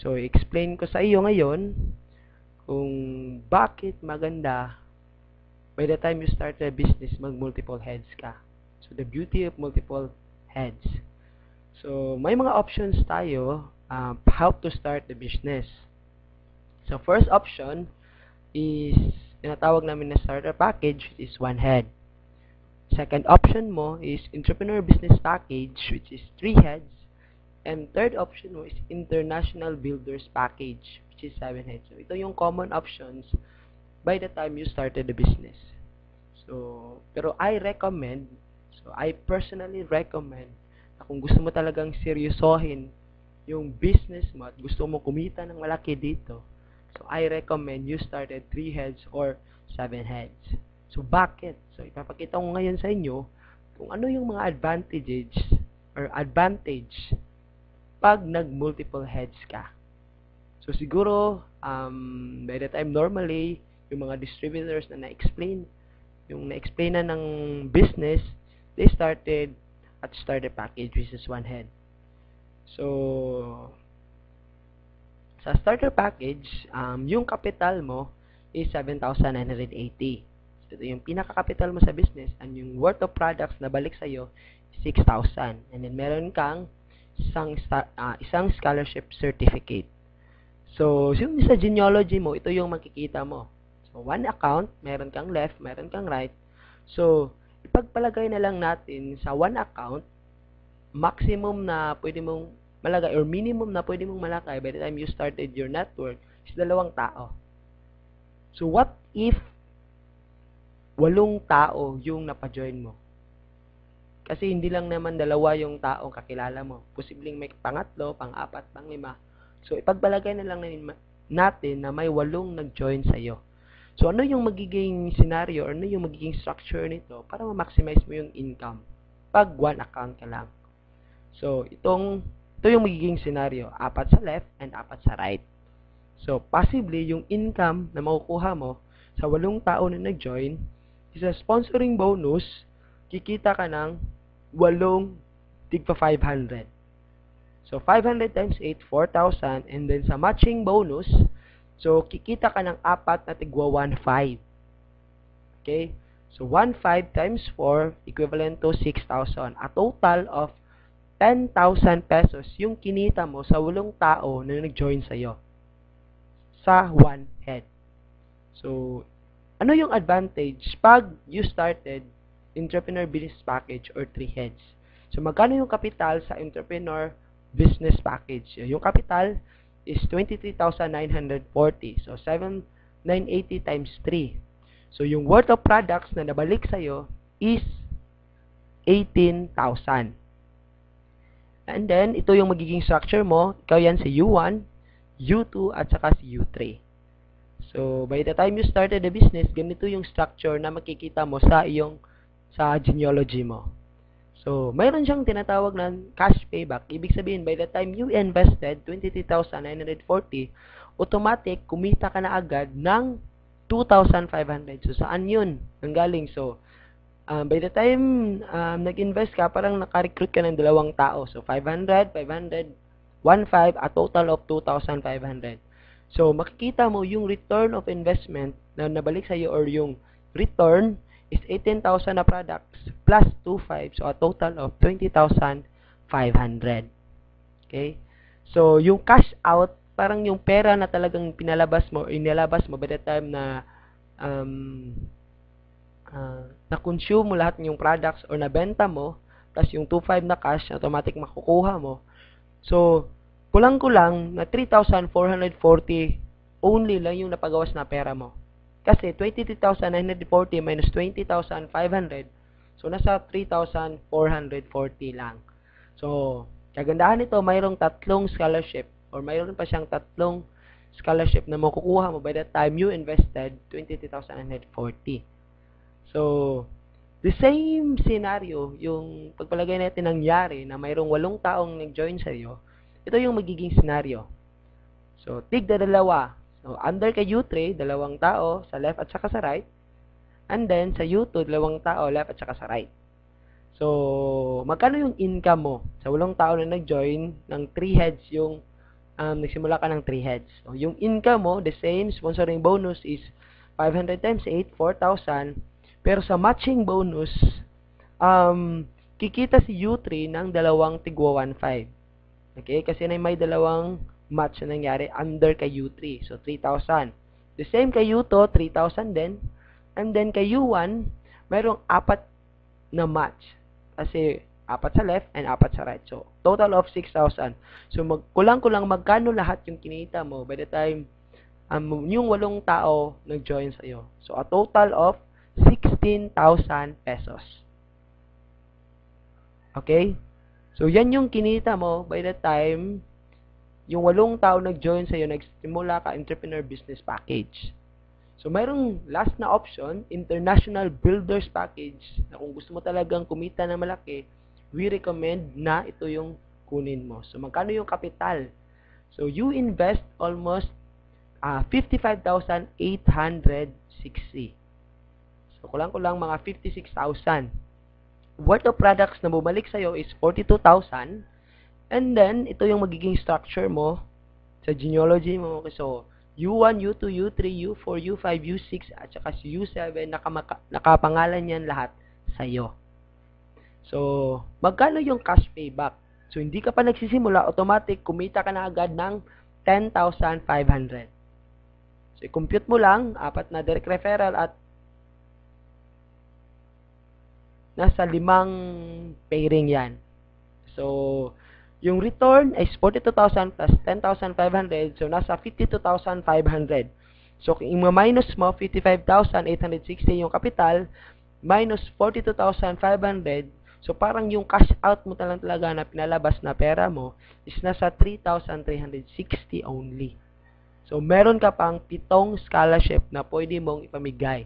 So, explain ko sa iyo ngayon kung bakit maganda by the time you start a business, mag-multiple heads ka. So, the beauty of multiple heads. So, may mga options tayo how to start the business. So, first option is tinatawag namin na starter package, which is one head. Second option mo is entrepreneur business package, which is 3 heads. And third option mo is international builders package, which is 7 heads. So, ito yung common options by the time you started the business. So, pero I personally recommend na kung gusto mo talagang seryosohin yung business mo at gusto mo kumita ng malaki dito, so I recommend you started 3 heads or 7 heads. So, bakit? So, ipapakita ko ngayon sa inyo kung ano yung mga advantage pag nag-multiple heads ka. So, siguro, by the time normally, yung mga distributors na na-explain na ng business, they started at starter package, which is one head. So, sa starter package, yung capital mo is 7,980. So, ito yung pinaka-capital mo sa business, and yung worth of products na balik sa'yo, 6,000. And then, meron kang isang scholarship certificate. So, yung sa genealogy mo, ito yung makikita mo. So, one account, meron kang left, meron kang right. So, ipagpalagay na lang natin sa one account, maximum na pwede mong malagay or minimum na pwede mong malagay by the time you started your network is 2 tao. So, what if 8 tao yung napajoin mo? Kasi hindi lang naman 2 yung taong kakilala mo. Posibleng may pangatlo, pang-apat, pang-5. So, ipagbalagay na lang natin na may 8 nag-join sa'yo. So, ano yung magiging scenario or ano yung magiging structure nito para ma-maximize mo yung income pag one account ka lang? So, ito yung magiging scenario. 4 sa left and 4 sa right. So, possibly, yung income na makukuha mo sa 8 tao na nag-join is a sponsoring bonus, kikita ka ng 8 tigpa 500. So, 500 times 8, 4,000. And then, sa matching bonus, so, kikita ka ng 4 na tigwa 1,500. Okay? So, 1,500 times 4 equivalent to 6,000. A total of 10,000 pesos yung kinita mo sa 8 tao na nag-join sa'yo sa one head. So, ano yung advantage pag you started entrepreneur business package or 3 heads? So, magkano yung capital sa entrepreneur business package? Yung capital is 23,940. So, 7,980 times 3. So, yung worth of products na nabalik sa'yo is 18,000. And then, ito yung magiging structure mo. Ikaw yan si U1, U2, at saka si U3. So, by the time you started the business, ganito yung structure na makikita mo sa genealogy mo. So, mayroon siyang tinatawag na cash payback. Ibig sabihin, by the time you invested 23,940, automatic, kumita ka na agad ng 2,500. So, saan yun nanggaling? So, by the time nag-invest ka, parang naka-recruit ka ng 2 tao. So, 500, 500, 1,500, a total of 2,500. So, makikita mo yung return of investment na nabalik sa'yo or yung return is 18,000 na products plus 2,500. So, a total of 20,500. Okay? So, yung cash out, parang yung pera na talagang inilabas mo by the time na na-consume mo lahat ng products or nabenta mo, plus yung 2,500 na cash, automatic makukuha mo. So, kulang-kulang na 3,440 only lang yung napagawas na pera mo. Kasi 23,940 minus 20,500, so nasa 3,440 lang. So, kagandahan nito, mayroong 3 scholarship or mayroon pa siyang 3 scholarship na makukuha mo by the time you invested 23,940. So, the same scenario, yung pagpalagay natin nangyari na mayroong 8 taong nag-join sa'yo, ito yung magiging scenario. So, tigda 2. So, under kay U3, 2 tao sa left at saka sa right. And then, sa U2, 2 tao left at saka sa right. So, magkano yung income mo? Sa 8 tao na nag-join, ng 3 heads yung nagsimula ka ng 3 heads. So, yung income mo, the same, sponsoring bonus is 500 times 8, 4,000. Pero sa matching bonus, kikita si U3 ng dalawang tigwa 1.5. Okay? Kasi may dalawang match na nangyari under kay U3. So, 3,000. The same kay U2, 3,000 din. And then kay U1, mayroong 4 na match. Kasi 4 sa left and 4 sa right. So, total of 6,000. So, kulang-kulang magkano lahat yung kinita mo by the time yung 8 tao nag-join sa'yo. So, a total of 16,000 pesos. Okay? So, yan yung kinita mo by the time yung 8 tao nag-join sa'yo, nagsimula ka entrepreneur business package. So, mayroong last na option, international builders package, na kung gusto mo talagang kumita na malaki, we recommend na ito yung kunin mo. So, magkano yung kapital? So, you invest almost 55,860. So, kulang-kulang mga 56,000. Worth of products na bumalik sa'yo is 42,000. And then, ito yung magiging structure mo sa genealogy mo. So, U1, U2, U3, U4, U5, U6, at saka si U7, nakapangalan yan lahat sa'yo. So, magkano yung cash payback? So, hindi ka pa nagsisimula, automatic, kumita ka na agad ng 10,500. So, i-compute mo lang, 4 na direct referral at nasa 5 pairing yan. So, yung return is 42,000 plus 10,500. So, nasa 52,500. So, kung i-minus mo, 55,860 yung kapital, minus 42,500. So, parang yung cash out mo talaga na pinalabas na pera mo is nasa 3,360 only. So, meron ka pang 7 scholarship na pwede mong ipamigay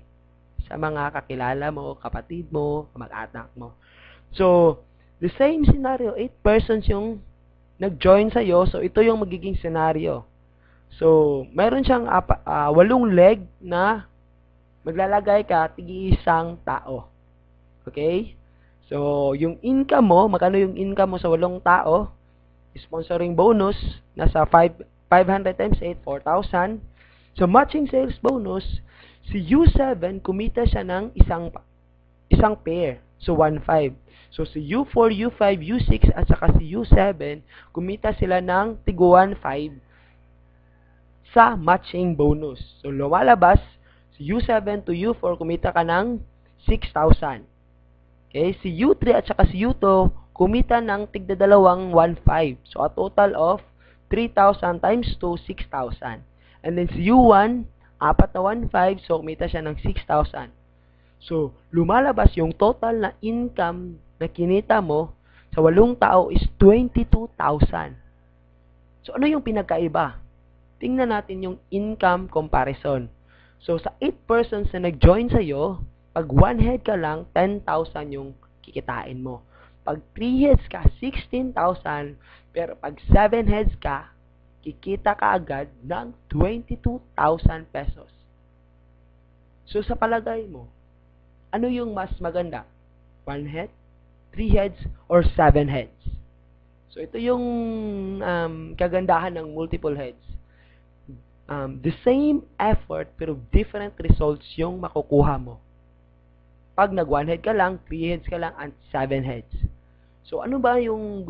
sa mga kakilala mo, kapatid mo, mag-anak mo. So, the same scenario, 8 persons yung nag-join sa'yo. So, ito yung magiging scenario. So, meron siyang 8 leg na maglalagay ka tigi-isang tao. Okay? So, yung income mo, magkano yung income mo sa 8 tao? Sponsoring bonus, nasa 500 times 8, 4,000. So, matching sales bonus, si U7, kumita siya ng isang pair. So, 1.5. So, si U4, U5, U6, at saka si U7, kumita sila ng tigwa 1.5 sa matching bonus. So, lumalabas, si U7 to U4, kumita ka ng 6,000. Okay? Si U3 at saka si U2, kumita ng tigdadalawang 1.5. So, a total of 3,000 times 2, 6,000. And then si U1, 4 na 1.5, so kumita siya ng 6,000. So, lumalabas yung total na income na kinita mo sa 8 tao is 22,000. So, ano yung pinagkaiba? Tingnan natin yung income comparison. So, sa 8 persons na nag-join sa'yo, pag 1 head ka lang, 10,000 yung kikitain mo. Pag 3 heads ka, 16,000. Pero pag 7 heads ka, kikita ka agad ng 22,000 pesos. So, sa palagay mo, ano yung mas maganda? 1 head, 3 heads, or 7 heads? So, ito yung kagandahan ng multiple heads. The same effort, pero different results yung makukuha mo. Pag nag-1 head ka lang, 3 heads ka lang, and 7 heads. So, ano ba yung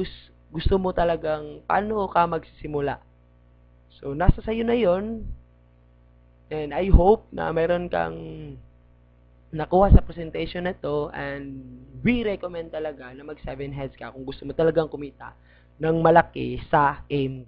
gusto mo talagang, paano ka magsisimula? So, nasa sayo na yon. And I hope na meron kang nakuha sa presentation na to, and we recommend talaga na mag 7 heads ka kung gusto mo talagang kumita ng malaki sa AIM.